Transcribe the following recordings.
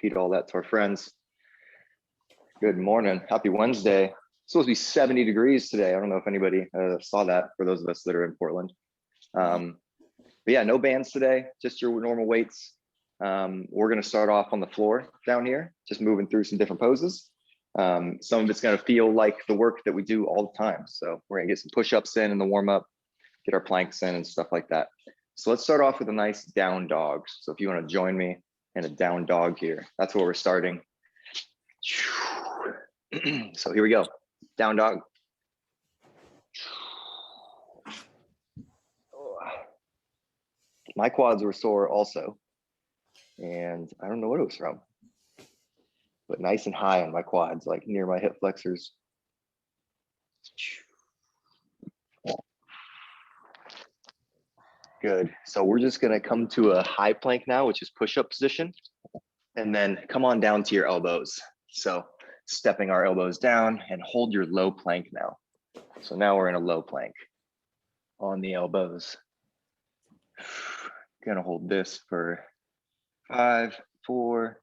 repeat all that to our friends. Good morning. Happy Wednesday. It's supposed to be 70 degrees today. I don't know if anybody saw that for those of us that are in Portland. But yeah, no bands today, just your normal weights. We're going to start off on the floor down here, just moving through some different poses. Some of it's going to feel like the work that we do all the time. So we're going to get some push-ups in the warm-up, get our planks in and stuff like that. So let's start off with a nice down dog. So if you want to join me in a down dog here, that's where we're starting. So here we go, down dog. My quads were sore also, and I don't know what it was from, but nice and high on my quads, like near my hip flexors. Good. So we're just gonna come to a high plank now, which is push-up position, and then come on down to your elbows. So stepping our elbows down and hold your low plank now. So now we're in a low plank on the elbows. Gonna hold this for 5, 4,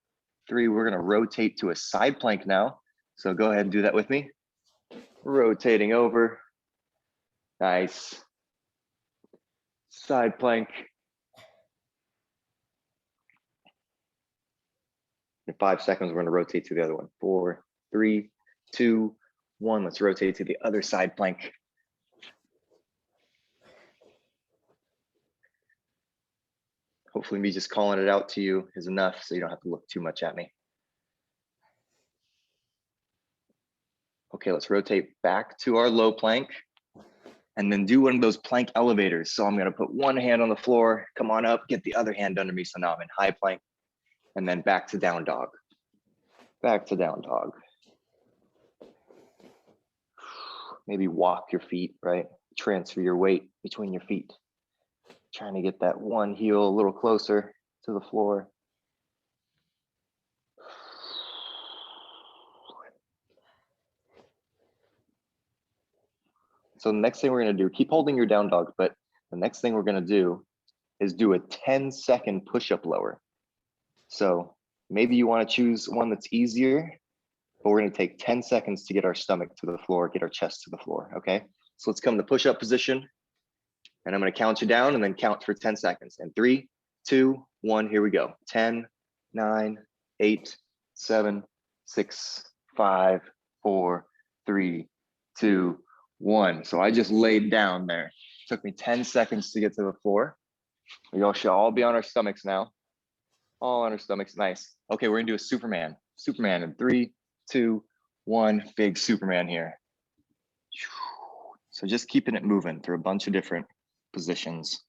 3. We're gonna rotate to a side plank now. So go ahead and do that with me. Rotating over. Nice. Side plank. In 5 seconds, we're gonna rotate to the other one. 4, 3, 2, 1. Let's rotate to the other side plank. Hopefully me just calling it out to you is enough so you don't have to look too much at me. Okay, let's rotate back to our low plank and then do one of those plank elevators. So I'm gonna put one hand on the floor, come on up, get the other hand under me. So now I'm in high plank and then back to down dog. Back to down dog. Maybe walk your feet, right? Transfer your weight between your feet. Trying to get that one heel a little closer to the floor. So the next thing we're gonna do, keep holding your down dog, but the next thing we're gonna do is do a 10-second push-up lower. So maybe you wanna choose one that's easier, but we're gonna take 10 seconds to get our stomach to the floor, get our chest to the floor, okay? So let's come to push-up position, and I'm gonna count you down and then count for 10 seconds. And 3, 2, 1, here we go. 10, 9, 8, 7, 6, 5, 4, 3, 2, 1. So I just laid down there. It took me 10 seconds to get to the floor. We all should all be on our stomachs now. All on our stomachs, nice. Okay, we're gonna do a Superman. Superman in 3, 2, 1, big Superman here. So just keeping it moving through a bunch of different positions.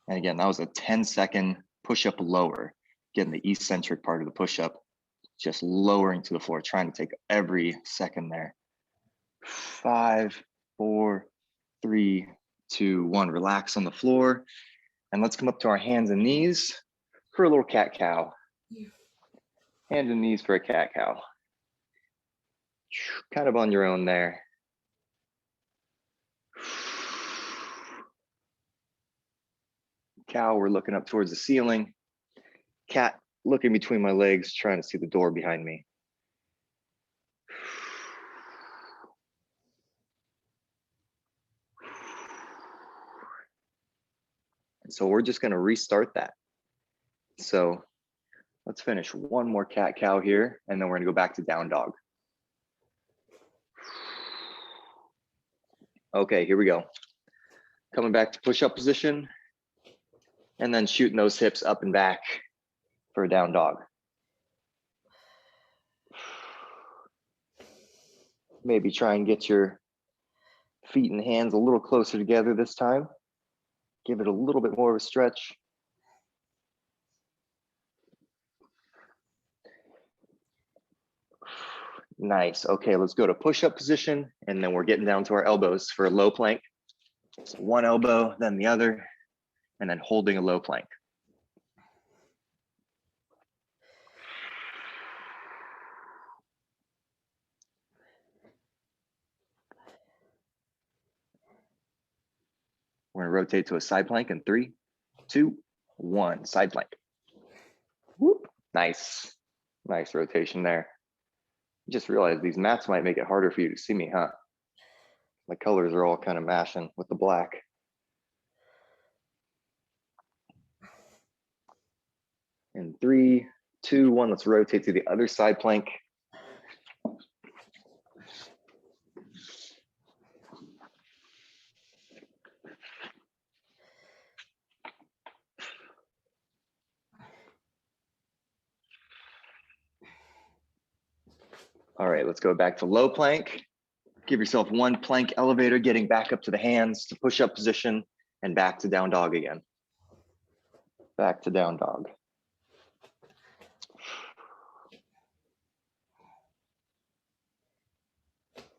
And again, that was a 10-second push-up lower, getting the eccentric part of the push-up, just lowering to the floor, trying to take every second there. 5, 4, 3, 2, 1. Relax on the floor. And let's come up to our hands and knees for a little cat cow. Hands and knees for a cat cow. Kind of on your own there. Cow, we're looking up towards the ceiling. Cat, looking between my legs, trying to see the door behind me. And so we're just gonna restart that. So let's finish one more cat cow here, and then we're gonna go back to down dog. Okay, here we go. Coming back to push-up position, and then shooting those hips up and back for a down dog. Maybe try and get your feet and hands a little closer together this time. Give it a little bit more of a stretch. Nice. Okay, let's go to push-up position, and then we're getting down to our elbows for a low plank. So one elbow, then the other, and then holding a low plank. We're gonna rotate to a side plank in 3, 2, 1. Side plank. Whoop. Nice. Nice rotation there. Just realized these mats might make it harder for you to see me, huh? My colors are all kind of mashing with the black. And 3, 2, 1, let's rotate to the other side plank. All right, let's go back to low plank. Give yourself one plank elevator, getting back up to the hands to push-up position and back to down dog again. Back to down dog.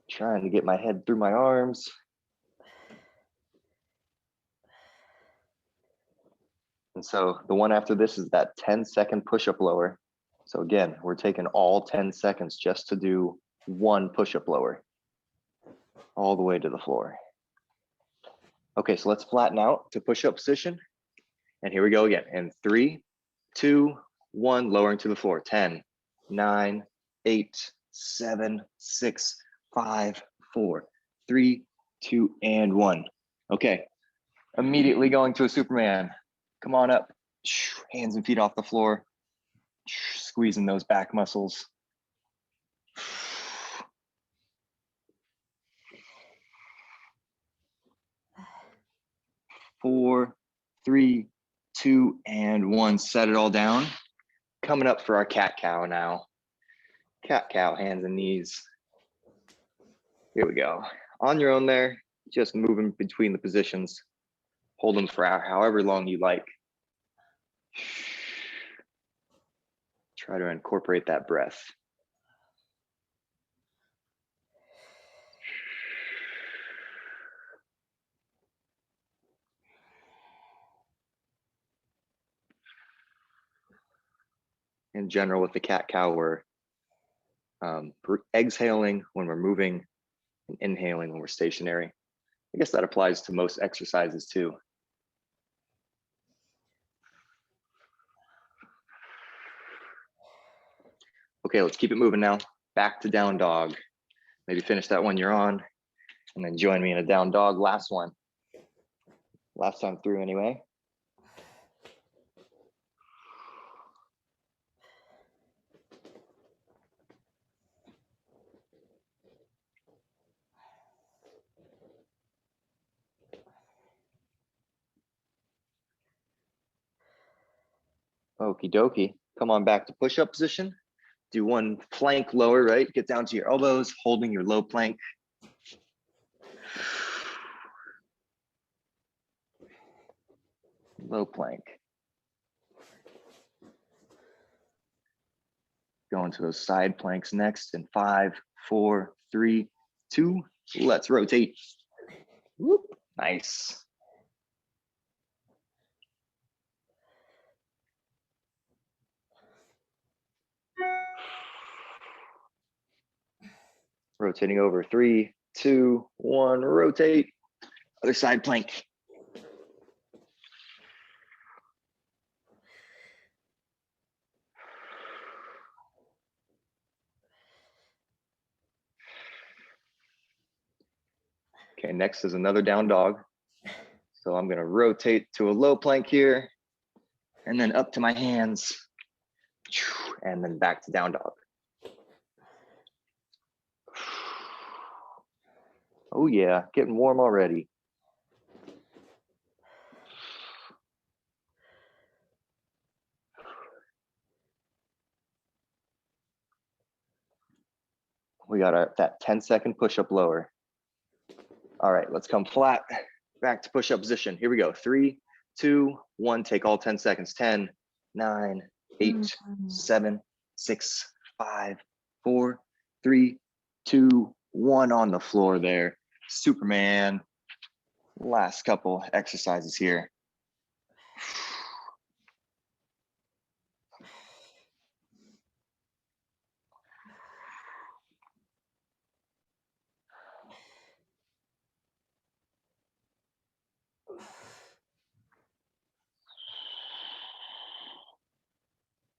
Trying to get my head through my arms. And so the one after this is that 10-second push-up lower. So again, we're taking all 10 seconds just to do one push-up lower, all the way to the floor. Okay, so let's flatten out to push-up position. And here we go again. And 3, 2, 1, lowering to the floor. 10, 9, 8, 7, 6, 5, 4, 3, 2, and 1. Okay, immediately going to a Superman. Come on up, hands and feet off the floor, squeezing those back muscles. 4, 3, 2, and 1. Set it all down. Coming up for our cat cow now. Cat cow, hands and knees. Here we go. On your own there, just moving between the positions. Hold them for however long you like. Try to incorporate that breath. In general, with the cat cow, we're exhaling when we're moving and inhaling when we're stationary. I guess that applies to most exercises too. Okay, let's keep it moving now. Back to down dog. Maybe finish that one you're on, and then join me in a down dog. Last one. Last time through anyway. Okie dokie. Come on back to push-up position. Do one plank lower, right? Get down to your elbows, holding your low plank. Low plank. Going to those side planks next in 5, 4, 3, 2. Let's rotate. Whoop. Nice. Rotating over 3, 2, 1, rotate. Other side plank. Okay, next is another down dog. So I'm gonna rotate to a low plank here, and then up to my hands, and then back to down dog. Oh yeah, getting warm already. We got that 10-second push-up lower. All right, let's come flat, back to push-up position. Here we go, 3, 2, 1, take all 10 seconds. 10, 9, 8, 7, 6, 5, 4, 3, 2, 1 on the floor there. Superman. Last couple exercises here.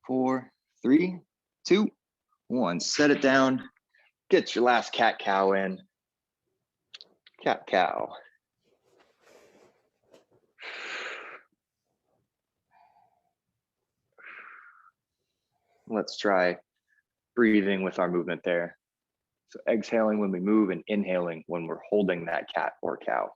Four, 3, 2, 1. Set it down. Get your last cat cow in. Cat cow. Let's try breathing with our movement there. So exhaling when we move and inhaling when we're holding that cat or cow.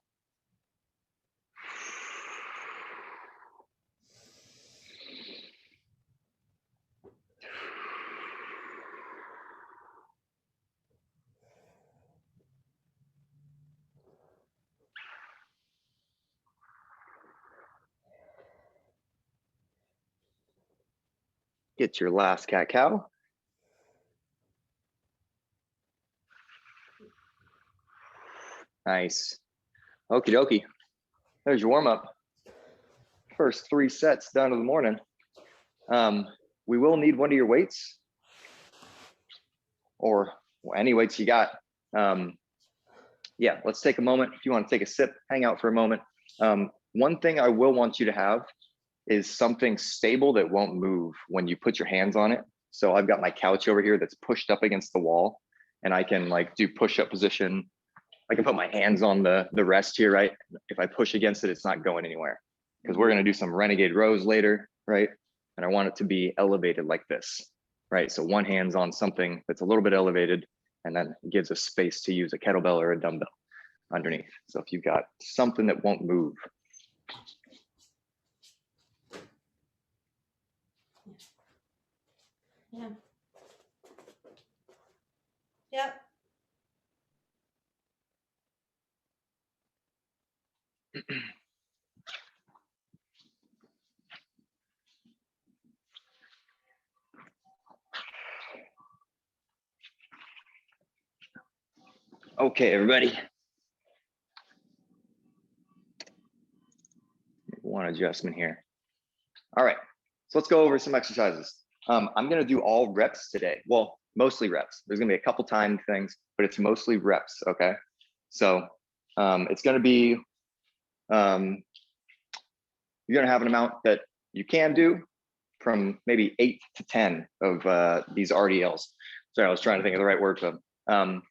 Get your last cat cow. Nice. Okie dokie. There's your warm up. First 3 sets done of the morning. We will need one of your weights or any weights you got. Yeah, let's take a moment. If you want to take a sip, hang out for a moment. One thing I will want you to have is something stable that won't move when you put your hands on it. So I've got my couch over here that's pushed up against the wall, and I can like do push-up position. I can put my hands on the rest here, right? If I push against it, it's not going anywhere, because we're gonna do some renegade rows later, right? And I want it to be elevated like this, right? So one hand's on something that's a little bit elevated, and then it gives us space to use a kettlebell or a dumbbell underneath. So if you've got something that won't move. Yeah. Yep. Okay, everybody. One adjustment here. All right, so let's go over some exercises. I'm gonna do all reps today. Well, mostly reps. There's gonna be a couple time things, but it's mostly reps, okay? So it's gonna be, you're gonna have an amount that you can do from maybe 8 to 10 of these RDLs. Sorry, I was trying to think of the right word for them.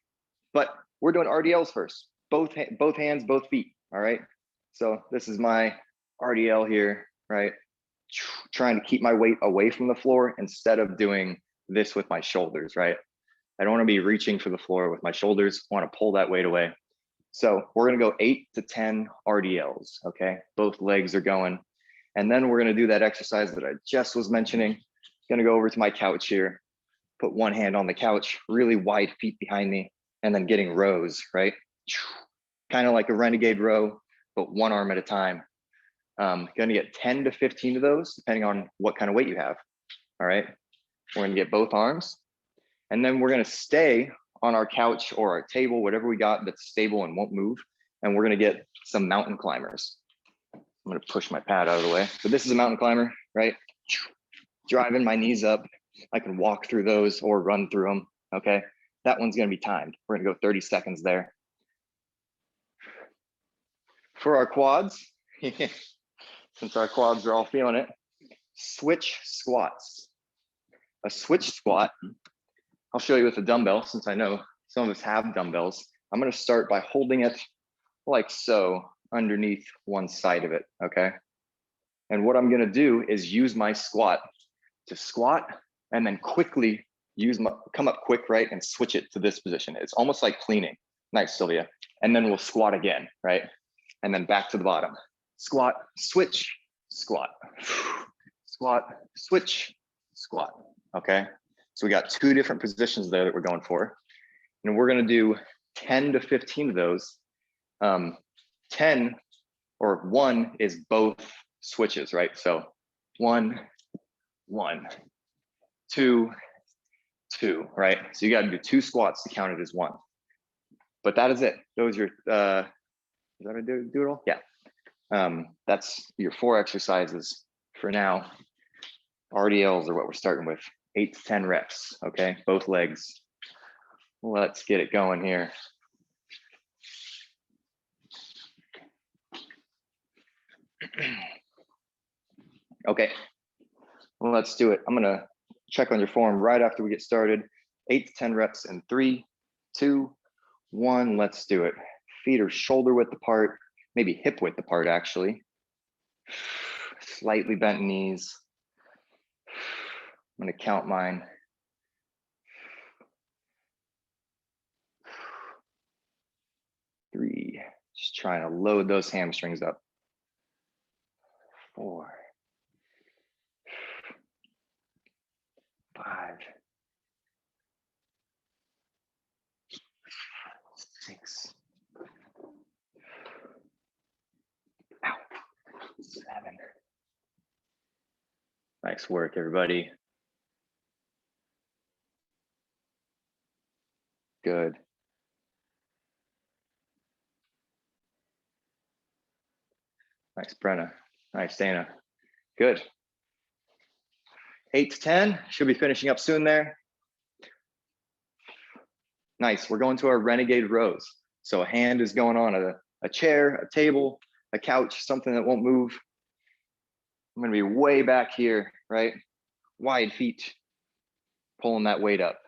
But we're doing RDLs first, both hands, both feet, all right? So this is my RDL here, right? Trying to keep my weight away from the floor instead of doing this with my shoulders, right? I don't want to be reaching for the floor with my shoulders. I want to pull that weight away. So we're going to go 8 to 10 RDLs, okay? Both legs are going. And then we're going to do that exercise that I just was mentioning. Going to go over to my couch here, put one hand on the couch, really wide feet behind me, and then getting rows, right? Kind of like a renegade row, but one arm at a time. Going to get 10 to 15 of those, depending on what kind of weight you have. All right. We're going to get both arms. And then we're going to stay on our couch or our table, whatever we got that's stable and won't move. And we're going to get some mountain climbers. I'm going to push my pad out of the way. So this is a mountain climber, right? Driving my knees up. I can walk through those or run through them. Okay. That one's going to be timed. We're going to go 30 seconds there. For our quads, since our quads are all feeling it, switch squats. A switch squat, I'll show you with a dumbbell since I know some of us have dumbbells. I'm going to start by holding it like so underneath one side of it, okay? And what I'm going to do is use my squat to squat and then quickly come up quick, right? And switch it to this position. It's almost like cleaning. Nice, Sylvia. And then we'll squat again, right? And then back to the bottom. Squat, switch, squat, squat, switch, squat, okay? So we got 2 different positions there that we're going for. And we're gonna do 10 to 15 of those. 10 or 1 is both switches, right? So 1, 1, 2, 2, right? So you gotta do 2 squats to count it as 1. But that is it. Those are your, is that how I do it all? Yeah. That's your 4 exercises for now. RDLs are what we're starting with. 8 to 10 reps, okay? Both legs. Let's get it going here. Okay, well, let's do it. I'm gonna check on your form right after we get started. 8 to 10 reps in 3, 2, 1. Let's do it. Feet are shoulder width apart, maybe hip width apart actually. Slightly bent knees. I'm gonna count mine. 3, just trying to load those hamstrings up. 4, 5, 6, 7. Nice work, everybody. Good. Nice, Brenna. Nice, Dana. Good. 8 to 10, should be finishing up soon there. Nice, we're going to our renegade rows. So a hand is going on a chair, a table, a couch, something that won't move. I'm gonna be way back here, right? Wide feet, pulling that weight up.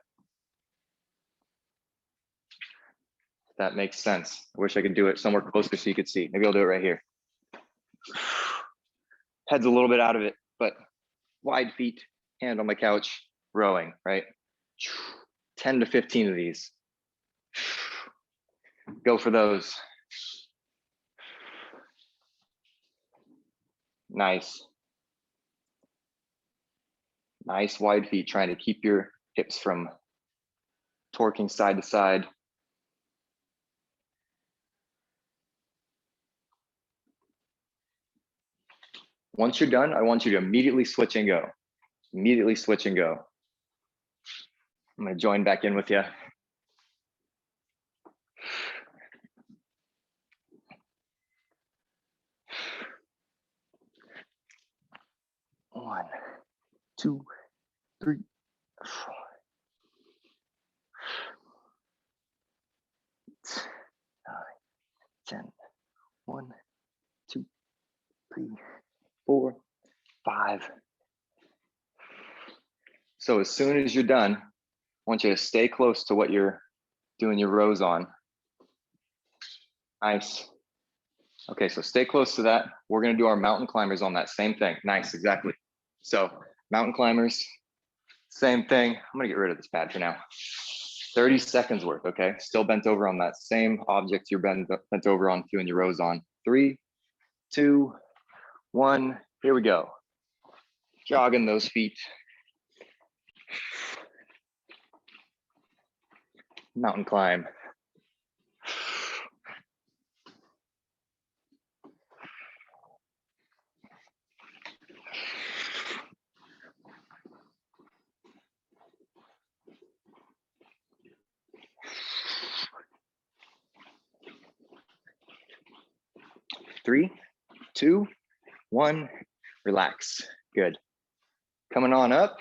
If that makes sense. I wish I could do it somewhere closer so you could see. Maybe I'll do it right here. Head's a little bit out of it, but wide feet, hand on my couch, rowing, right? 10 to 15 of these. Go for those. Nice. Nice wide feet, trying to keep your hips from torquing side to side. Once you're done, I want you to immediately switch and go. Immediately switch and go. I'm gonna join back in with you. One, 2, 3, 4. 9, 10. 1, 2, 3, 4, 5. So as soon as you're done, I want you to stay close to what you're doing your rows on. Nice. Okay, so stay close to that. We're gonna do our mountain climbers on that same thing. Nice, exactly. So mountain climbers, same thing. I'm gonna get rid of this pad for now. 30 seconds worth, okay? Still bent over on that same object you're bent over on doing your rows on. 3, 2, 1, here we go. Jogging those feet. Mountain climb. Three, 2, 1, relax. Good. Coming on up,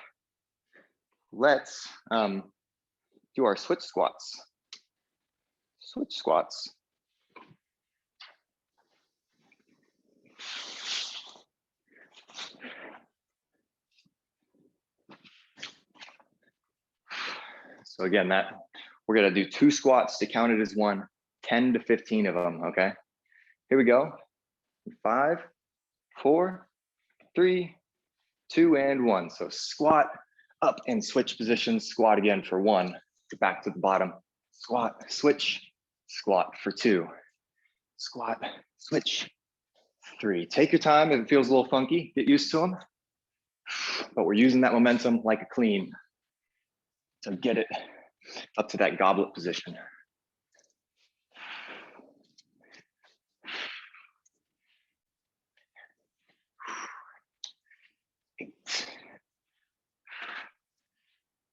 let's do our switch squats. Switch squats. So again, we're gonna do 2 squats to count it as one, 10 to 15 of them, okay? Here we go. 5, 4, 3, 2, and 1. So squat up and switch positions, squat again for 1, get back to the bottom, squat, switch, squat for 2, squat, switch, 3. Take your time. If it feels a little funky, get used to them. But we're using that momentum like a clean to get it up to that goblet position. Eight,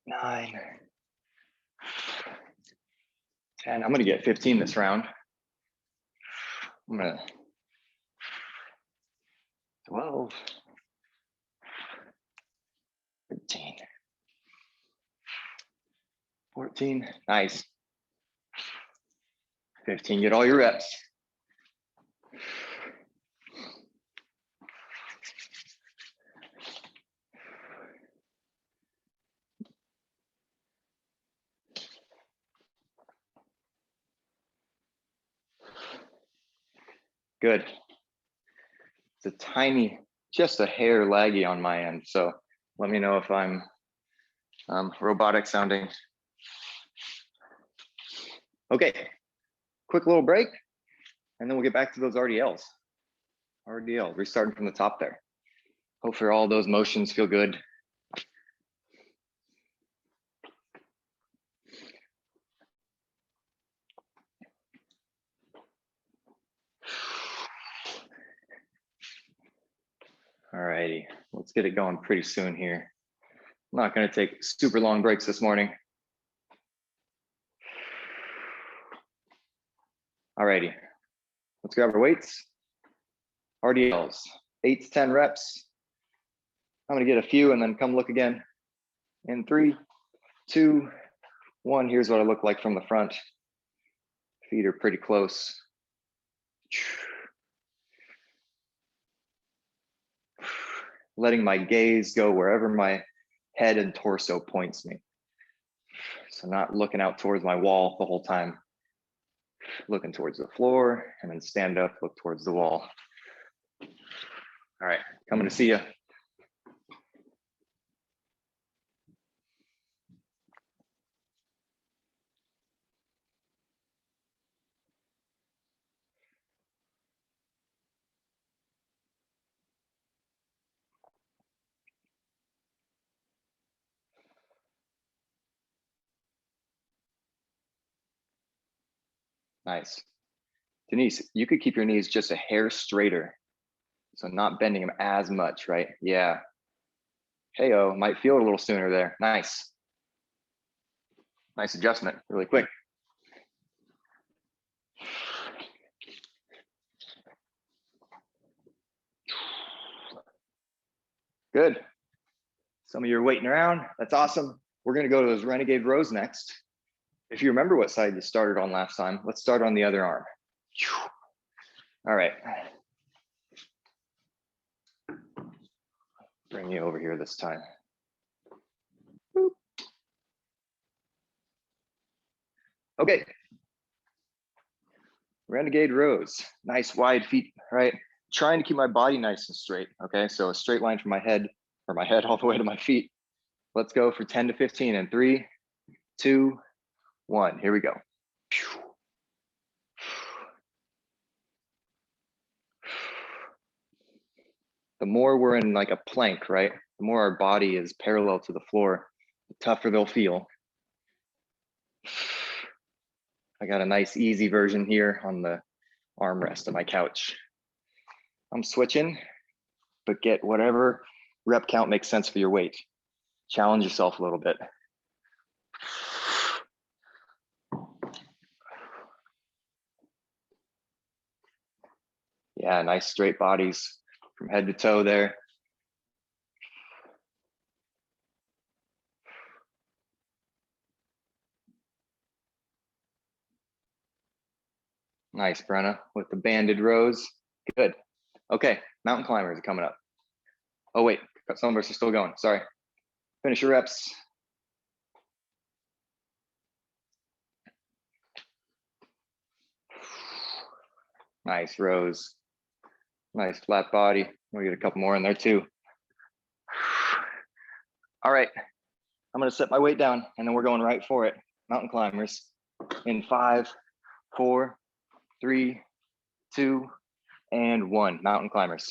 9, 10. I'm gonna get 15 this round. I'm gonna 12, 13, 14. Nice. 15. Get all your reps. Good. It's a tiny, just a hair laggy on my end. So let me know if I'm robotic sounding. Okay, quick little break, and then we'll get back to those RDLs. Restarting from the top there. Hopefully all those motions feel good. All righty, let's get it going pretty soon here. I'm not gonna take super long breaks this morning. All righty, let's grab our weights. RDLs, 8 to 10 reps. I'm gonna get a few and then come look again. In 3, 2, 1, here's what I look like from the front. Feet are pretty close. Letting my gaze go wherever my head and torso points me. So not looking out towards my wall the whole time. Looking towards the floor and then stand up, look towards the wall. All right, coming to see you. Nice. Denise, you could keep your knees just a hair straighter. So not bending them as much, right? Yeah. Hey-oh, might feel it a little sooner there. Nice. Nice adjustment, really quick. Good. Some of you are waiting around. That's awesome. We're gonna go to those renegade rows next. If you remember what side you started on last time, let's start on the other arm. All right. Bring you over here this time. Boop. Okay. Renegade rows, nice wide feet, right? Trying to keep my body nice and straight, okay? So a straight line from my head all the way to my feet. Let's go for 10 to 15 in 3, 2, 1, here we go. The more we're in like a plank, right? The more our body is parallel to the floor, the tougher they'll feel. I got a nice easy version here on the armrest of my couch. I'm switching, but get whatever rep count makes sense for your weight. Challenge yourself a little bit. Yeah, nice straight bodies from head to toe there. Nice, Brenna, with the banded rows. Good. Okay, mountain climbers are coming up. Oh wait, some of us are still going, sorry. Finish your reps. Nice rows. Nice flat body. We'll get a couple more in there too. All right, I'm gonna set my weight down and then we're going right for it. Mountain climbers in 5, 4, 3, 2, and 1. Mountain climbers.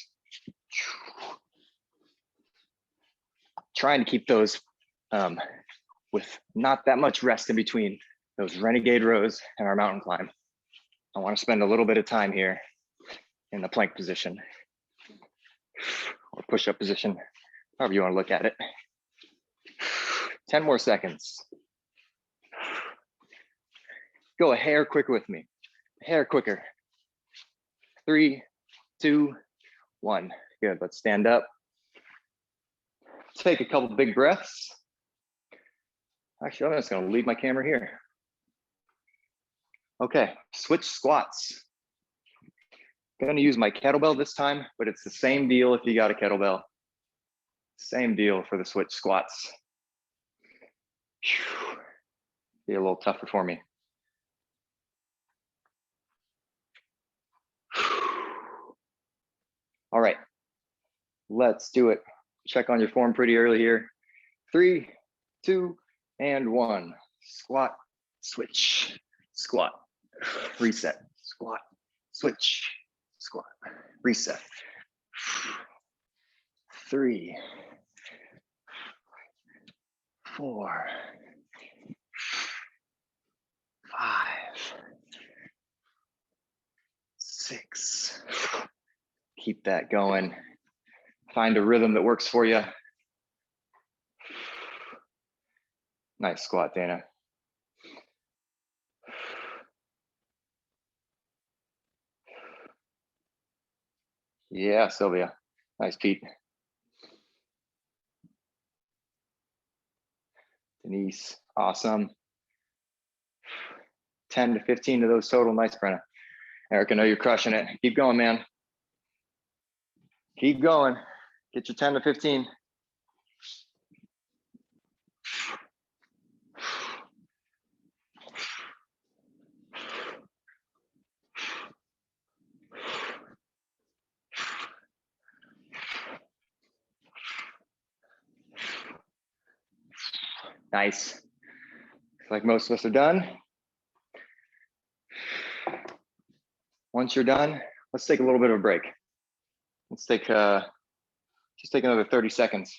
Trying to keep those with not that much rest in between those renegade rows and our mountain climb. I want to spend a little bit of time here in the plank position or push-up position, however you want to look at it. 10 more seconds. Go a hair quicker with me, a hair quicker. 3, 2, 1. Good, let's stand up. Take a couple big breaths. Actually, I'm just gonna leave my camera here. Okay, switch squats. I'm gonna use my kettlebell this time, but it's the same deal if you got a kettlebell. Same deal for the switch squats. Be a little tougher for me. Let's do it. Check on your form pretty early here. 3, 2, and 1. Squat, switch, squat, reset, squat, switch, squat, reset. 3, 4, 5, 6. Keep that going. Find a rhythm that works for you. Nice squat, Dana. Yeah, Sylvia. Nice, Pete. Denise, awesome. 10 to 15 of those total. Nice, Brenna. Eric, I know you're crushing it. Keep going, man. Keep going. Get your 10 to 15. Nice. Looks like most of us are done. Once you're done, let's take a little bit of a break. Let's take just take another 30 seconds.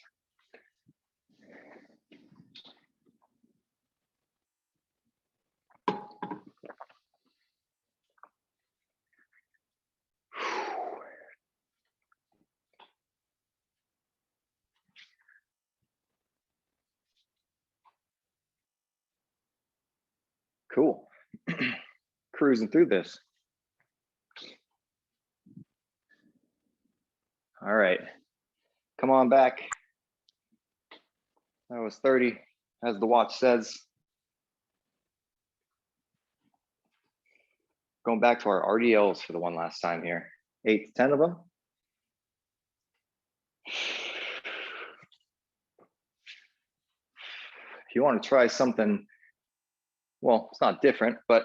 Cool. Cruising through this. All right. Come on back. That was 30, as the watch says. Going back to our RDLs for the one last time here. 8 to 10 of them. If you want to try something, well, it's not different, but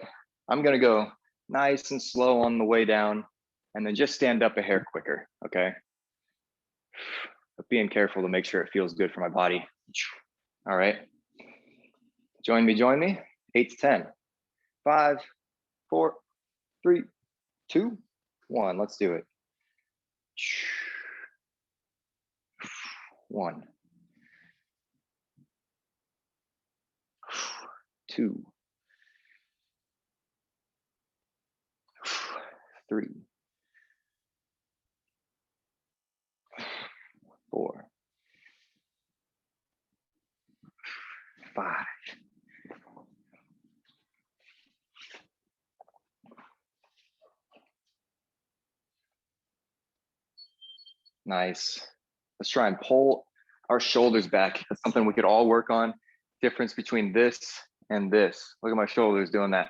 I'm going to go nice and slow on the way down and then just stand up a hair quicker, okay? But being careful to make sure it feels good for my body. All right. Join me. 8 to 10. 5, 4, 3, 2, 1. Let's do it. 1, 2, 3, 4, 5. Nice. Let's try and pull our shoulders back. That's something we could all work on. Difference between this and this. Look at my shoulders doing that.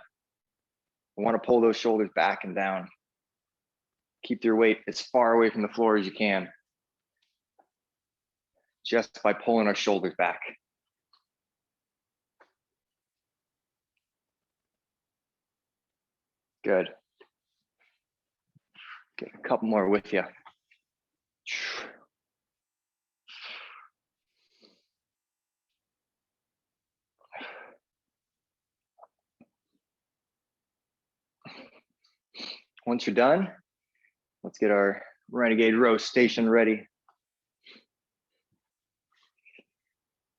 I want to pull those shoulders back and down. Keep your weight as far away from the floor as you can. Just by pulling our shoulders back. Good. Get a couple more with you. Once you're done, let's get our Renegade row station ready.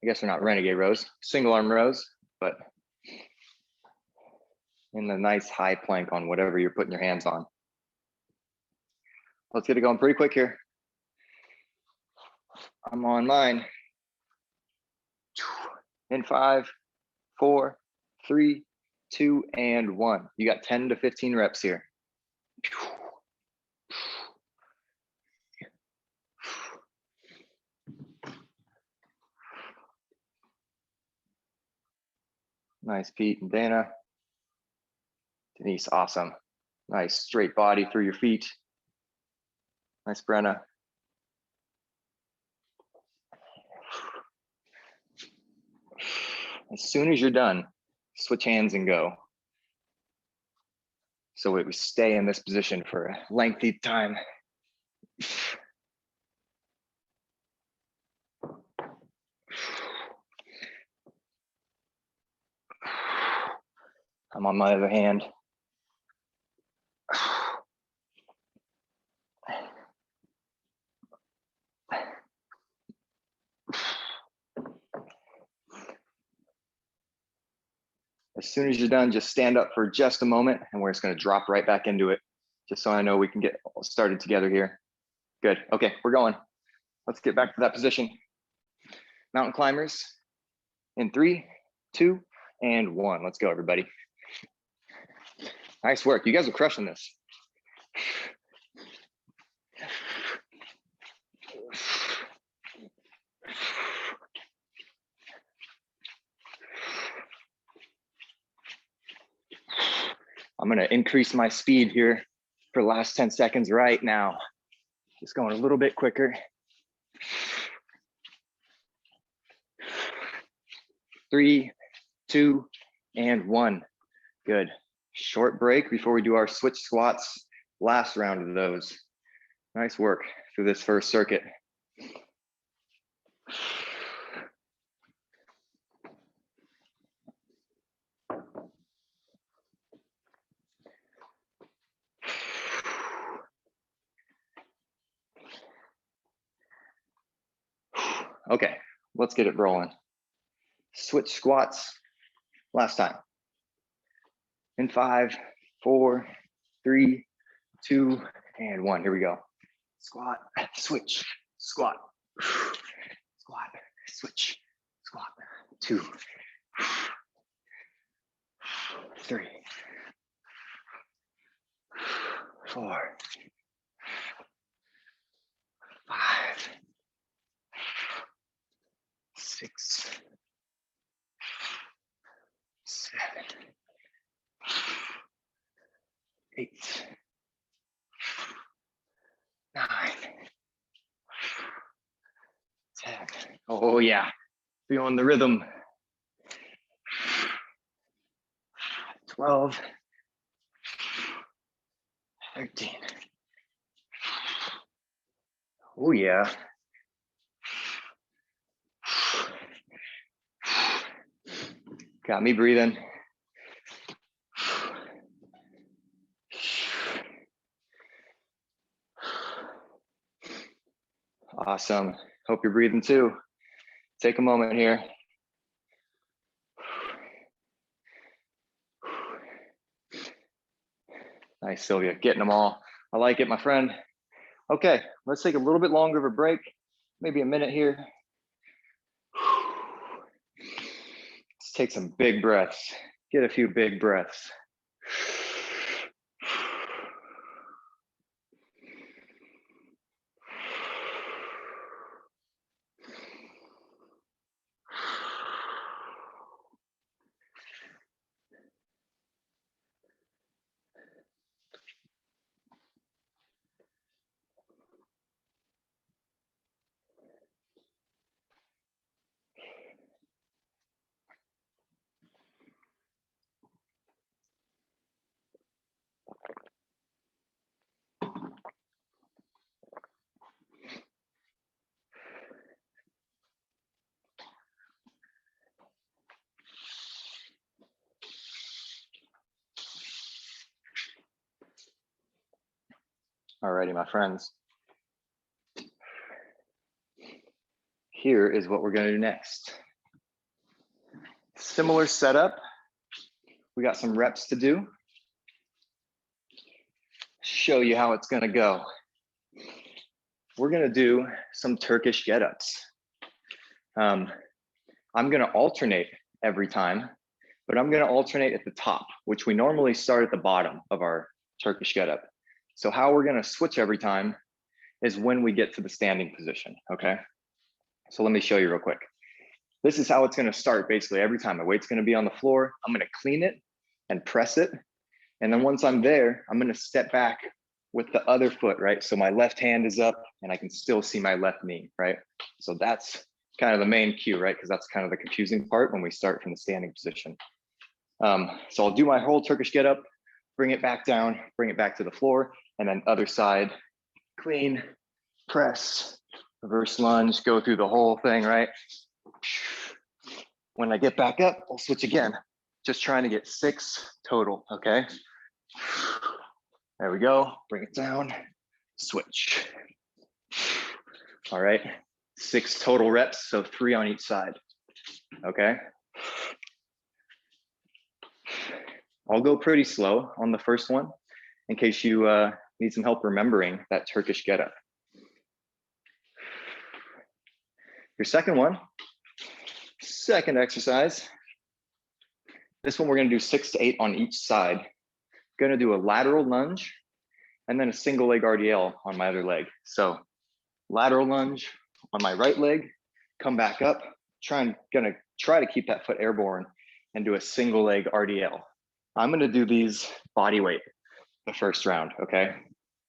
I guess they're not Renegade rows, single arm rows, but in the nice high plank on whatever you're putting your hands on. Let's get it going pretty quick here. I'm on mine. In 5, 4, 3, 2, and 1. You got 10 to 15 reps here. Nice, Pete and Dana. Denise, awesome. Nice straight body through your feet. Nice, Brenna. As soon as you're done, switch hands and go. So we stay in this position for a lengthy time. I'm on my other hand. As soon as you're done, just stand up for just a moment and we're just going to drop right back into it, just so I know we can get started together here. Good. Okay, we're going. Let's get back to that position. Mountain climbers in 3, 2, and 1. Let's go, everybody. Nice work. You guys are crushing this. I'm going to increase my speed here for the last 10 seconds right now. Just going a little bit quicker. 3, 2, and 1. Good. Short break before we do our switch squats. Last round of those. Nice work through this first circuit. Okay, let's get it rolling. Switch squats. Last time. In 5, 4, 3, 2, and 1. Here we go. Squat, switch, squat, squat, switch, squat. 2, 3, 4, 5, 6, 7, 8, 9, 10. Oh yeah, feeling the rhythm. 12, 13. Oh yeah. Got me breathing. Awesome. Hope you're breathing too. Take a moment here. Nice, Sylvia, getting them all. I like it, my friend. Okay, let's take a little bit longer of a break, maybe a minute here. Let's take some big breaths. Get a few big breaths. Alrighty, my friends. Here is what we're going to do next. Similar setup. We got some reps to do. Show you how it's going to go. We're going to do some Turkish get-ups. I'm going to alternate every time, but I'm going to alternate at the top, which we normally start at the bottom of our Turkish get-up. So how we're going to switch every time is when we get to the standing position, okay? So let me show you real quick. This is how it's going to start basically every time. My weight's going to be on the floor. I'm going to clean it and press it. And then once I'm there, I'm going to step back with the other foot, right? So my left hand is up and I can still see my left knee, right? So that's kind of the main cue, right? Because that's kind of the confusing part when we start from the standing position. So I'll do my whole Turkish get up, bring it back down, bring it back to the floor, and then other side, clean, press, reverse lunge, go through the whole thing, right? When I get back up, I'll switch again. Just trying to get 6 total, okay? There we go, bring it down, switch. All right, 6 total reps, so 3 on each side, okay? I'll go pretty slow on the first one in case you need some help remembering that Turkish getup. Your second one, second exercise. This one we're gonna do 6 to 8 on each side. Gonna do a lateral lunge and then a single leg RDL on my other leg. So lateral lunge on my right leg, come back up, gonna try to keep that foot airborne and do a single leg RDL. I'm gonna do these body weight the first round, okay?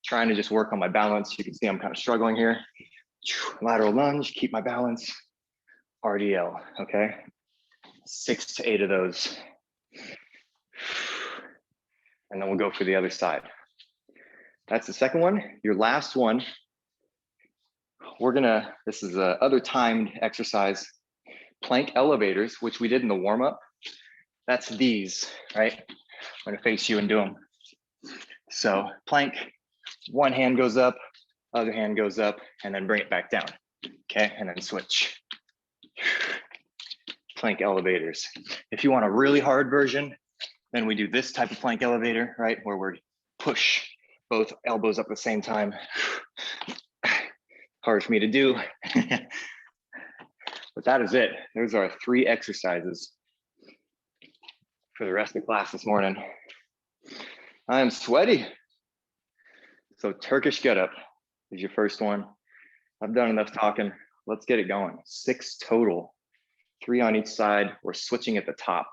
Trying to just work on my balance. You can see I'm kind of struggling here. Lateral lunge, keep my balance, RDL, okay? 6 to 8 of those. And then we'll go for the other side. That's the second one. Your last one, this is a other timed exercise, plank elevators, which we did in the warm-up. That's these, right? I'm gonna face you and do them. So plank, one hand goes up, other hand goes up, and then bring it back down. Okay, and then switch. Plank elevators. If you want a really hard version, then we do this type of plank elevator, right? Where we push both elbows up at the same time. Hard for me to do. But that is it. Those are 3 exercises for the rest of the class this morning. I am sweaty. So Turkish getup is your first one. I've done enough talking. Let's get it going. 6 total, 3 on each side. We're switching at the top.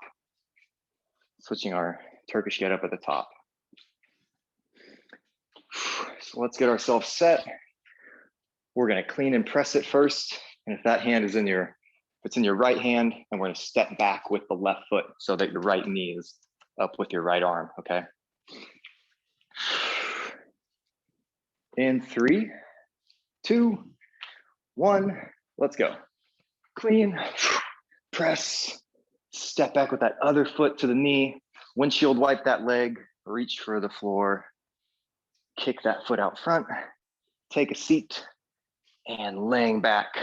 Switching our Turkish getup at the top. So let's get ourselves set. We're gonna clean and press it first. And if that hand is if it's in your right hand, and we're gonna step back with the left foot so that your right knee is up with your right arm, okay? In 3, 2, 1, let's go. Clean, press, step back with that other foot to the knee, windshield wipe that leg, reach for the floor, kick that foot out front, take a seat, and laying back.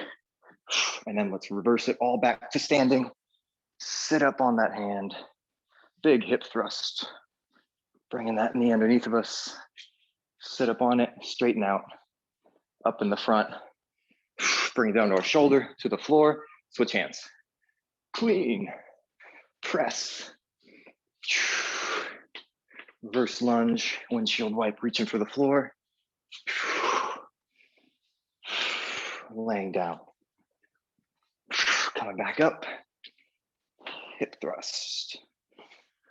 And then let's reverse it all back to standing. Sit up on that hand, big hip thrust, bringing that knee underneath of us. Sit up on it, straighten out, up in the front. Bring it down to our shoulder, to the floor, switch hands. Clean, press. Reverse lunge, windshield wipe, reaching for the floor. Laying down. Coming back up, hip thrust.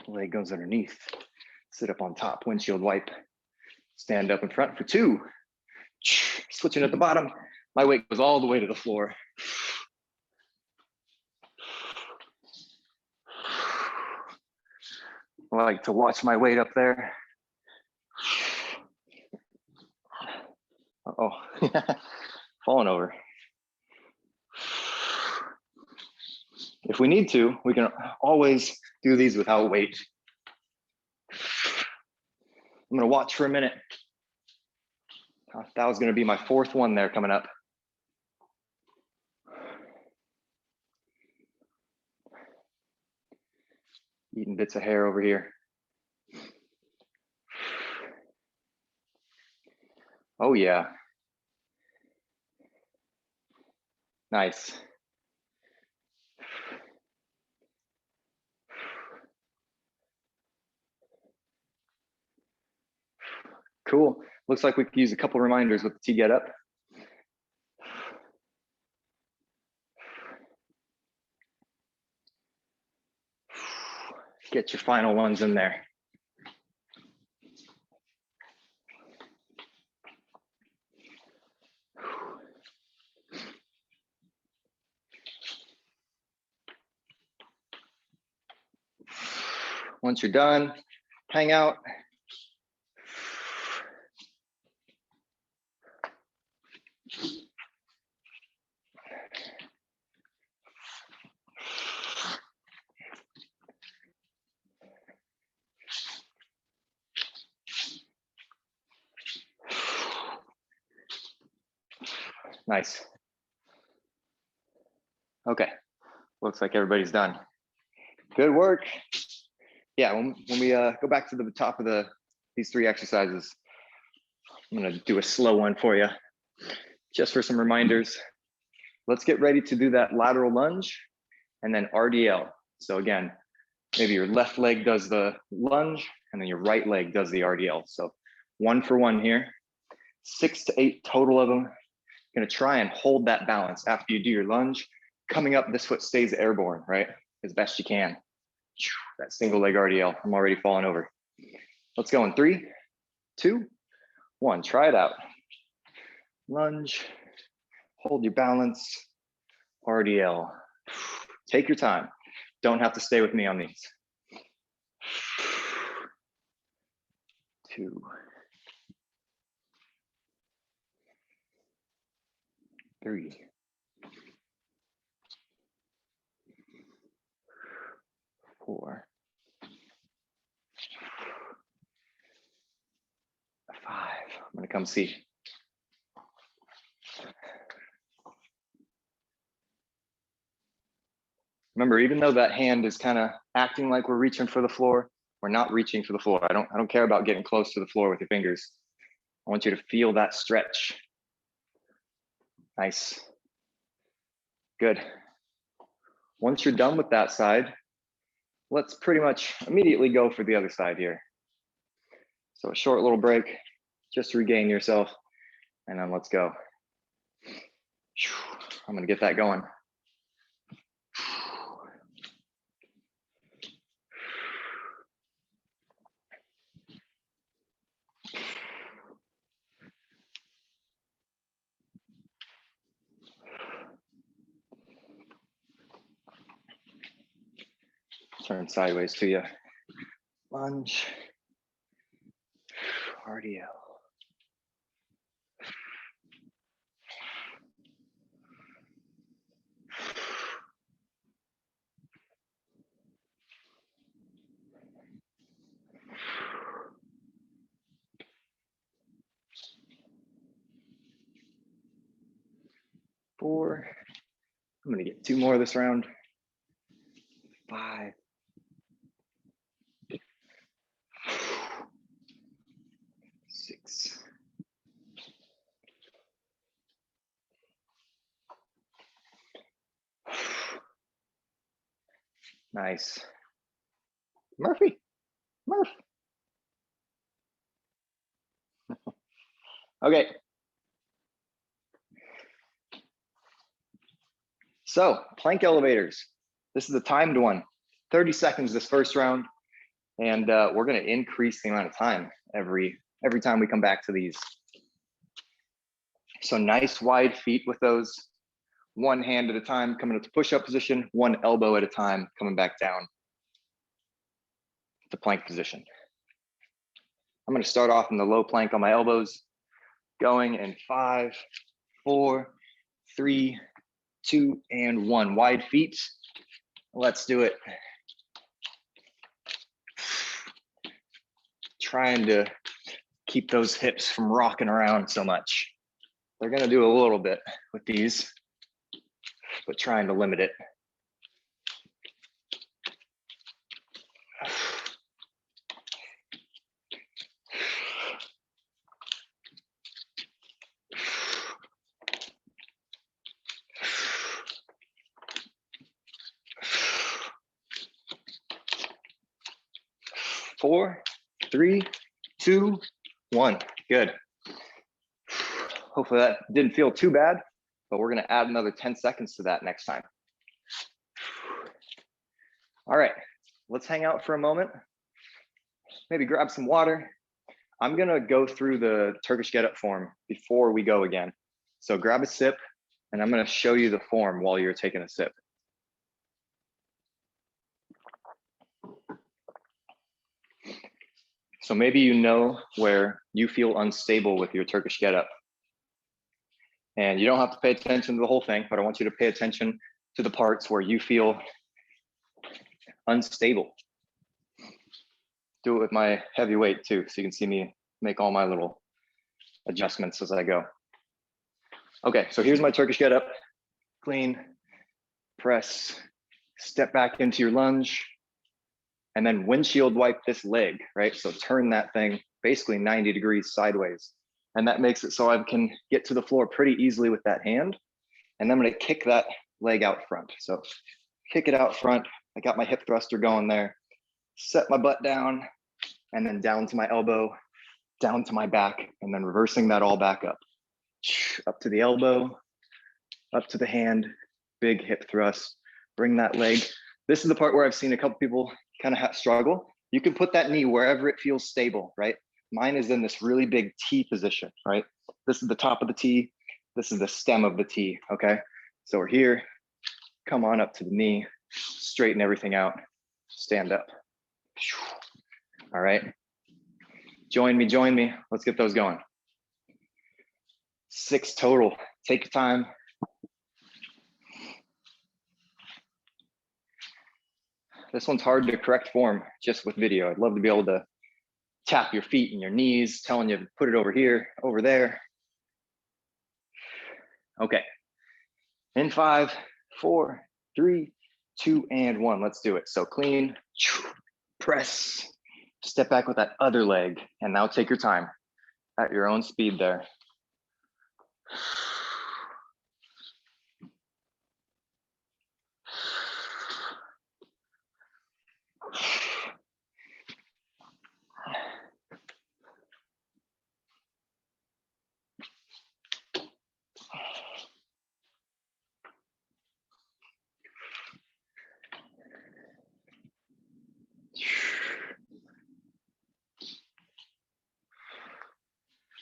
Leg goes underneath. Sit up on top, windshield wipe. Stand up in front for 2. Switching at the bottom. My weight goes all the way to the floor. I like to watch my weight up there. Uh-oh, falling over. If we need to, we can always do these without weight. I'm gonna watch for a minute. That was gonna be my 4th one there coming up. Eating bits of hair over here. Oh yeah. Nice. Cool. Looks like we could use a couple reminders with the T get up. Get your final ones in there. Once you're done, hang out. Nice. Okay, looks like everybody's done. Good work. Yeah, when we go back to the top of these 3 exercises, I'm gonna do a slow one for you, just for some reminders. Let's get ready to do that lateral lunge and then RDL. So again, maybe your left leg does the lunge and then your right leg does the RDL. So 1 for 1 here, 6 to 8 total of them. Gonna try and hold that balance after you do your lunge. Coming up, this foot stays airborne, right? As best you can. That single leg RDL, I'm already falling over. Let's go in 3, 2, 1, try it out. Lunge, hold your balance, RDL. Take your time. Don't have to stay with me on these. 2, 3, 4, 5. I'm gonna come see. Remember, even though that hand is kind of acting like we're reaching for the floor, we're not reaching for the floor. I don't care about getting close to the floor with your fingers. I want you to feel that stretch. Nice. Good. Once you're done with that side, let's pretty much immediately go for the other side here. So a short little break, just to regain yourself, and then let's go. I'm gonna get that going. Turn sideways to you. Lunge. RDL. Four. I'm gonna get 2 more this round. 5. 6. Nice. Murphy. Murph. Okay. So plank elevators. This is a timed one. 30 seconds this first round. And we're gonna increase the amount of time every time we come back to these. So nice wide feet with those. 1 hand at a time coming into push-up position, 1 elbow at a time coming back down to plank position. I'm gonna start off in the low plank on my elbows, going in 5, 4, 3, 2, and 1. Wide feet. Let's do it. Trying to keep those hips from rocking around so much. They're gonna do a little bit with these, but trying to limit it. Four, 3, 2, 1. Good. Hopefully that didn't feel too bad, but we're gonna add another 10 seconds to that next time. All right, let's hang out for a moment. Maybe grab some water. I'm gonna go through the Turkish get-up form before we go again. So grab a sip, and I'm gonna show you the form while you're taking a sip. So maybe you know where you feel unstable with your Turkish get-up. And you don't have to pay attention to the whole thing, but I want you to pay attention to the parts where you feel unstable. Do it with my heavy weight too, so you can see me make all my little adjustments as I go. Okay, so here's my Turkish get up. Clean, press, step back into your lunge, and then windshield wipe this leg, right? So turn that thing basically 90 degrees sideways. And that makes it so I can get to the floor pretty easily with that hand. And I'm gonna kick that leg out front. So kick it out front. I got my hip thruster going there. Set my butt down, and then down to my elbow, down to my back, and then reversing that all back up. Up to the elbow, up to the hand, big hip thrust, bring that leg. This is the part where I've seen a couple people kind of struggle. You can put that knee wherever it feels stable, right? Mine is in this really big T position, right? This is the top of the T. This is the stem of the T, okay? So we're here, come on up to the knee, straighten everything out, stand up. All right, join me. Let's get those going. 6 total, take your time. This one's hard to correct form just with video. I'd love to be able to tap your feet and your knees, telling you to put it over here, over there. Okay, in 5, 4, 3, 2, and 1, let's do it. So clean, press, step back with that other leg, and now take your time at your own speed there.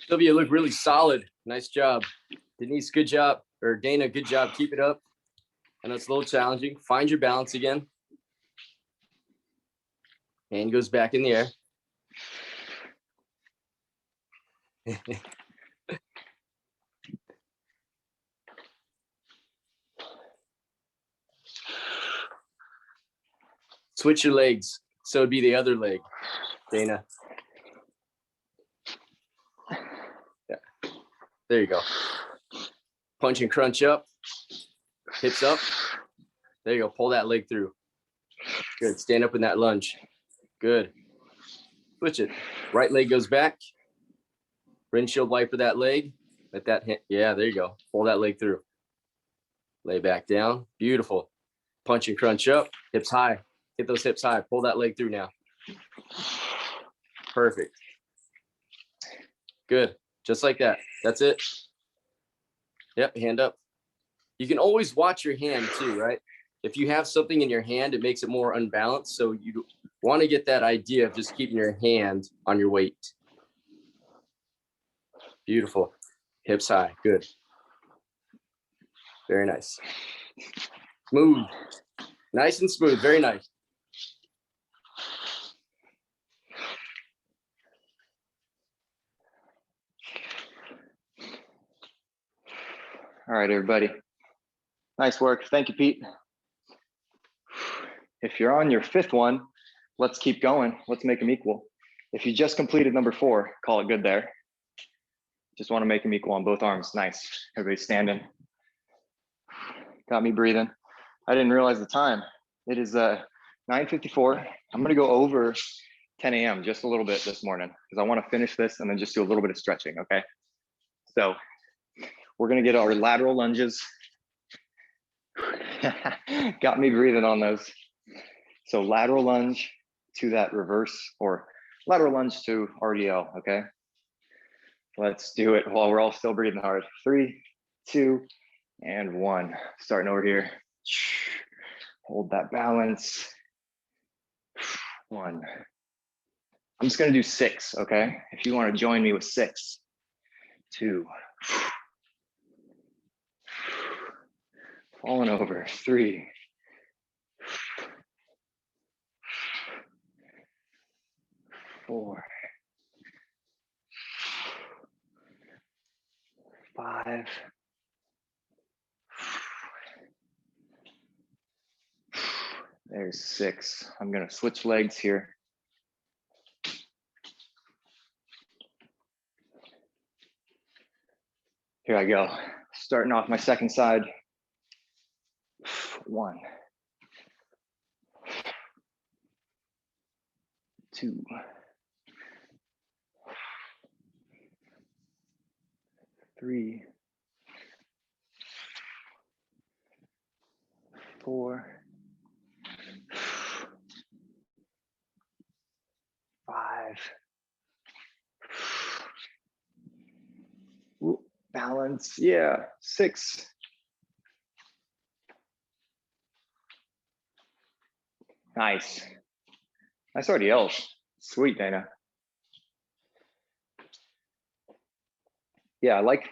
Sylvia, you look really solid. Nice job. Denise, good job. Or Dana, good job. Keep it up. I know it's a little challenging. Find your balance again. Hand goes back in the air. Switch your legs. So it'd be the other leg, Dana. Yeah. There you go. Punch and crunch up. Hips up. There you go. Pull that leg through. Good. Stand up in that lunge. Good. Switch it. Right leg goes back. Windshield wiper that leg. Let that hit. Yeah, there you go. Pull that leg through. Lay back down. Beautiful. Punch and crunch up. Hips high. Get those hips high. Pull that leg through now. Perfect. Good. Just like that. That's it. Yep. Hand up. You can always watch your hand too, right? If you have something in your hand, it makes it more unbalanced. So you want to get that idea of just keeping your hand on your weight. Beautiful. Hips high. Good. Very nice. Smooth. Nice and smooth. Very nice. All right, everybody. Nice work. Thank you, Pete. If you're on your 5th one, let's keep going. Let's make them equal. If you just completed number 4, call it good there. Just want to make them equal on both arms. Nice. Everybody standing. Got me breathing. I didn't realize the time. It is 9:54. I'm going to go over 10 a.m. just a little bit this morning because I want to finish this and then just do a little bit of stretching, okay? So we're going to get our lateral lunges. Got me breathing on those. So lateral lunge to that reverse or lateral lunge to RDL, okay? Let's do it while we're all still breathing hard. 3, 2, and 1. Starting over here. Hold that balance. 1. I'm just gonna do 6, okay? If you wanna join me with 6, 2. Falling over, 3. 4. 5. There's 6. I'm gonna switch legs here. Here I go. Starting off my second side. 1, 2, 3, 4, 5. Ooh, balance, yeah. 6. Nice. Nice RDLs. Sweet, Dana. Yeah, I like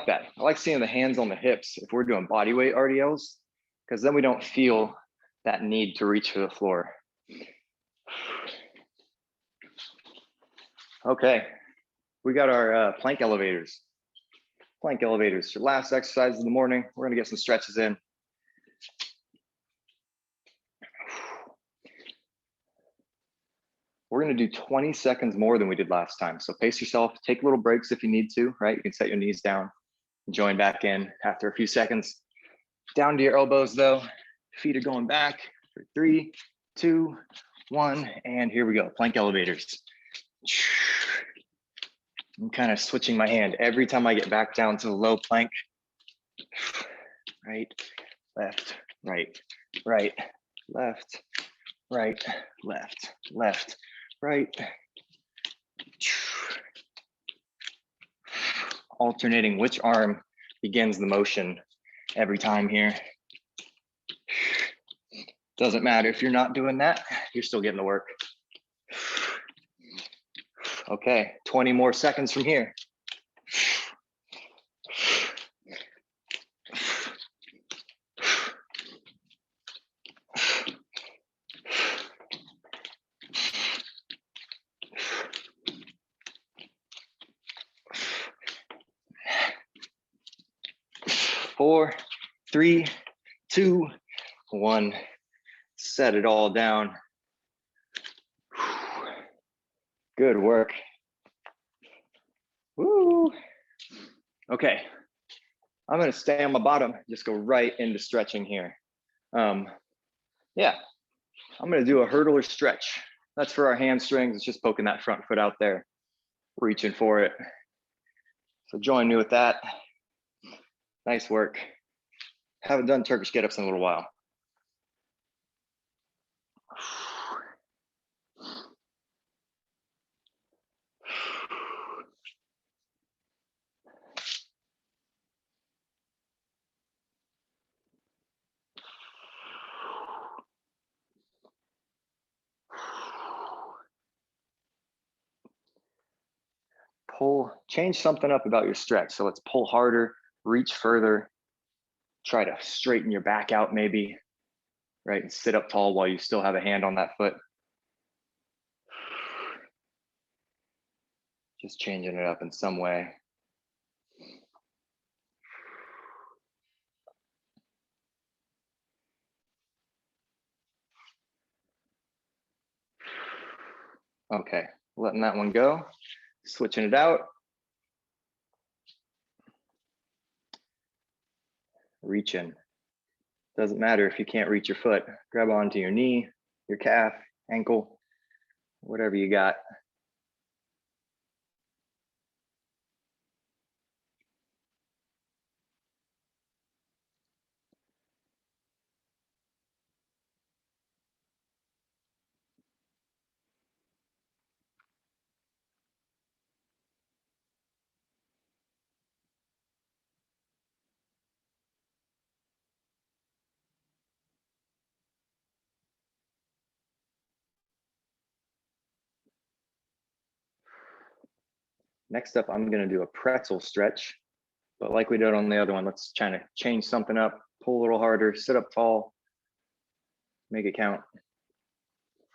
that. I like seeing the hands on the hips if we're doing body weight RDLs, because then we don't feel that need to reach for the floor. Okay, we got our plank elevators. Plank elevators, your last exercise of the morning. We're gonna get some stretches in. We're gonna do 20 seconds more than we did last time. So pace yourself, take little breaks if you need to, right? You can set your knees down, join back in after a few seconds. Down to your elbows though. Feet are going back for 3, 2, 1, and here we go, plank elevators. I'm kind of switching my hand every time I get back down to the low plank. Right, left, right, right, left, right, left, left, right. Alternating which arm begins the motion every time here. Doesn't matter if you're not doing that, you're still getting the work. Okay, 20 more seconds from here. Four, 3, 2, 1. Set it all down. Good work. Woo. Okay, I'm gonna stay on my bottom, just go right into stretching here. Yeah, I'm gonna do a hurdler stretch. That's for our hamstrings. It's just poking that front foot out there, reaching for it. So join me with that. Nice work. Haven't done Turkish get-ups in a little while. Pull, change something up about your stretch. So let's pull harder, reach further, try to straighten your back out maybe, right? And sit up tall while you still have a hand on that foot. Just changing it up in some way. Okay, letting that one go. Switching it out. Reaching. Doesn't matter if you can't reach your foot. Grab onto your knee, your calf, ankle, whatever you got. Next up, I'm gonna do a pretzel stretch, but like we did on the other one, let's try to change something up, pull a little harder, sit up tall, make it count.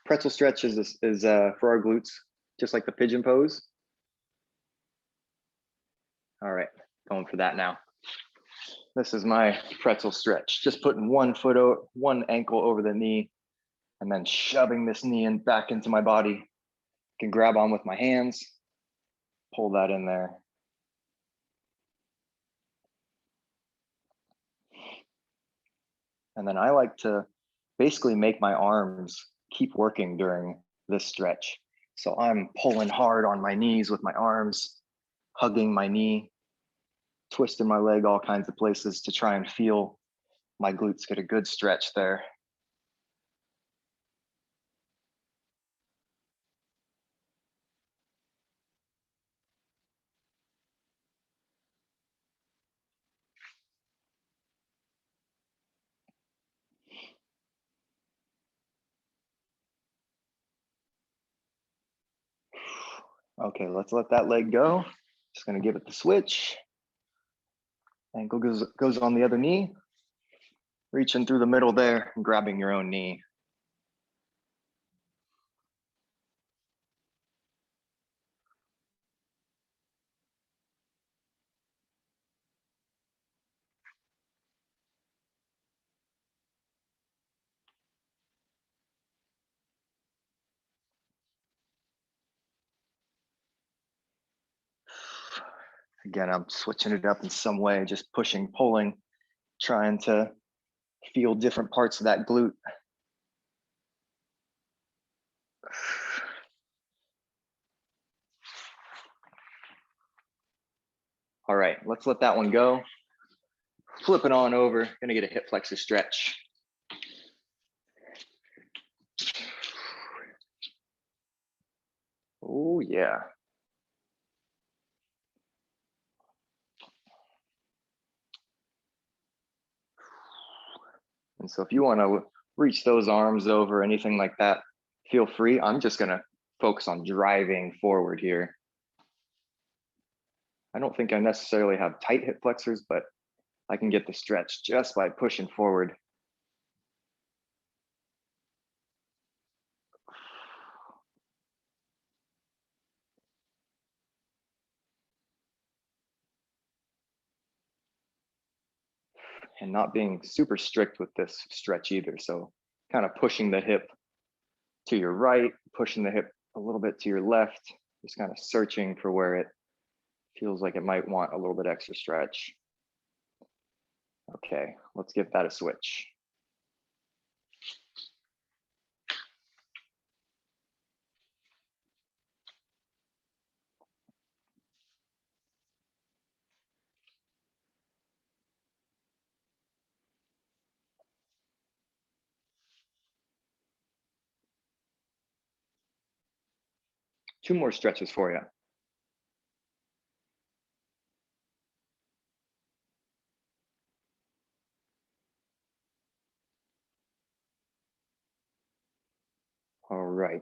Pretzel stretch is for our glutes, just like the pigeon pose. All right, going for that now. This is my pretzel stretch, just putting one ankle over the knee and then shoving this knee in back into my body. Can grab on with my hands, pull that in there. And then I like to basically make my arms keep working during this stretch. So I'm pulling hard on my knees with my arms, hugging my knee, twisting my leg all kinds of places to try and feel my glutes get a good stretch there. Okay, let's let that leg go. Just gonna give it the switch. Ankle goes on the other knee. Reaching through the middle there and grabbing your own knee. Again, I'm switching it up in some way, just pushing, pulling, trying to feel different parts of that glute. All right, let's let that one go. Flip it on over, gonna get a hip flexor stretch. Oh yeah. And so if you wanna reach those arms over, anything like that, feel free. I'm just gonna focus on driving forward here. I don't think I necessarily have tight hip flexors, but I can get the stretch just by pushing forward. And not being super strict with this stretch either. So kind of pushing the hip to your right, pushing the hip a little bit to your left, just kind of searching for where it feels like it might want a little bit extra stretch. Okay, let's give that a switch. Two more stretches for you. All right.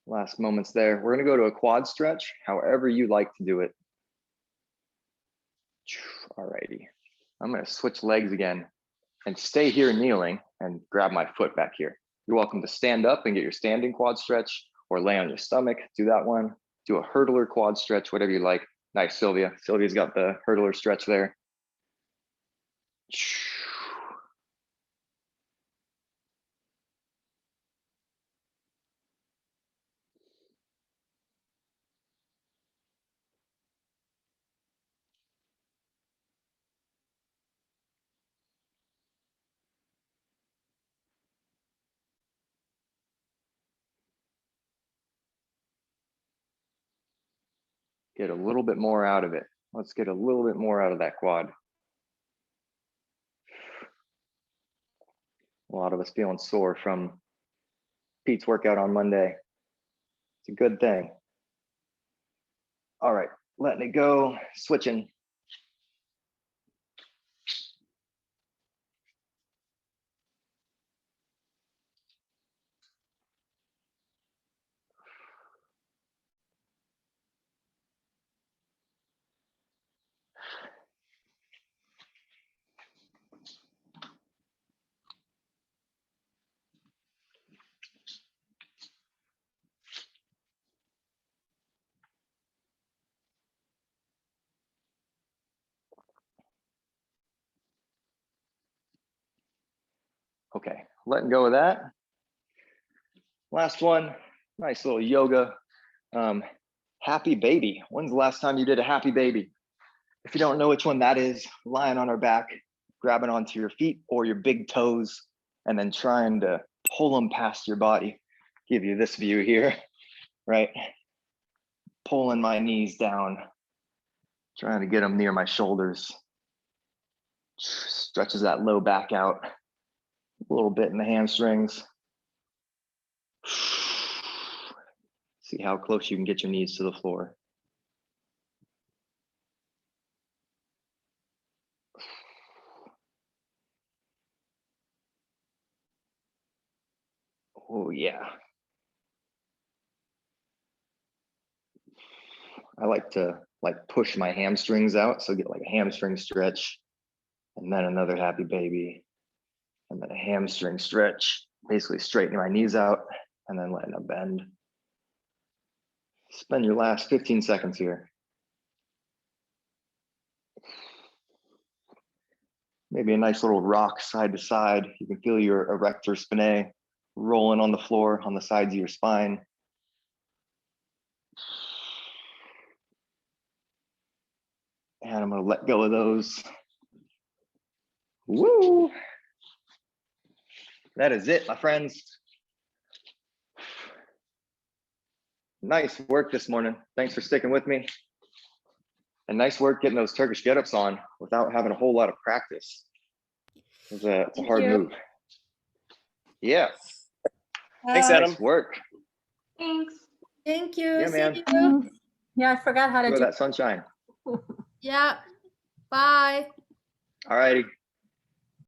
Last moments there. We're gonna go to a quad stretch, however you like to do it. All righty. I'm gonna switch legs again and stay here kneeling and grab my foot back here. You're welcome to stand up and get your standing quad stretch or lay on your stomach, do that one. Do a hurdler quad stretch, whatever you like. Nice, Sylvia. Sylvia's got the hurdler stretch there. Get a little bit more out of it. Let's get a little bit more out of that quad. A lot of us feeling sore from Pete's workout on Monday. It's a good thing. All right, letting it go, switching. Okay, letting go of that. Last one, nice little yoga. Happy baby. When's the last time you did a happy baby? If you don't know which one that is, lying on our back, grabbing onto your feet or your big toes and then trying to pull them past your body. Give you this view here, right? Pulling my knees down, trying to get them near my shoulders. Stretches that low back out a little bit in the hamstrings. See how close you can get your knees to the floor. Oh yeah. I like to push my hamstrings out. So get like a hamstring stretch and then another happy baby and then a hamstring stretch, basically straightening my knees out and then letting them bend. Spend your last 15 seconds here. Maybe a nice little rock side to side. You can feel your erector spinae rolling on the floor on the sides of your spine. And I'm gonna let go of those. Woo! That is it, my friends. Nice work this morning. Thanks for sticking with me. And nice work getting those Turkish get-ups on without having a whole lot of practice. It's a hard move. Yeah. Thanks, Adam. Nice work. Thanks. Thank you. Yeah, See man. you. Thanks. Yeah, I forgot how to Enjoy do that sunshine. Yeah. Bye. All righty.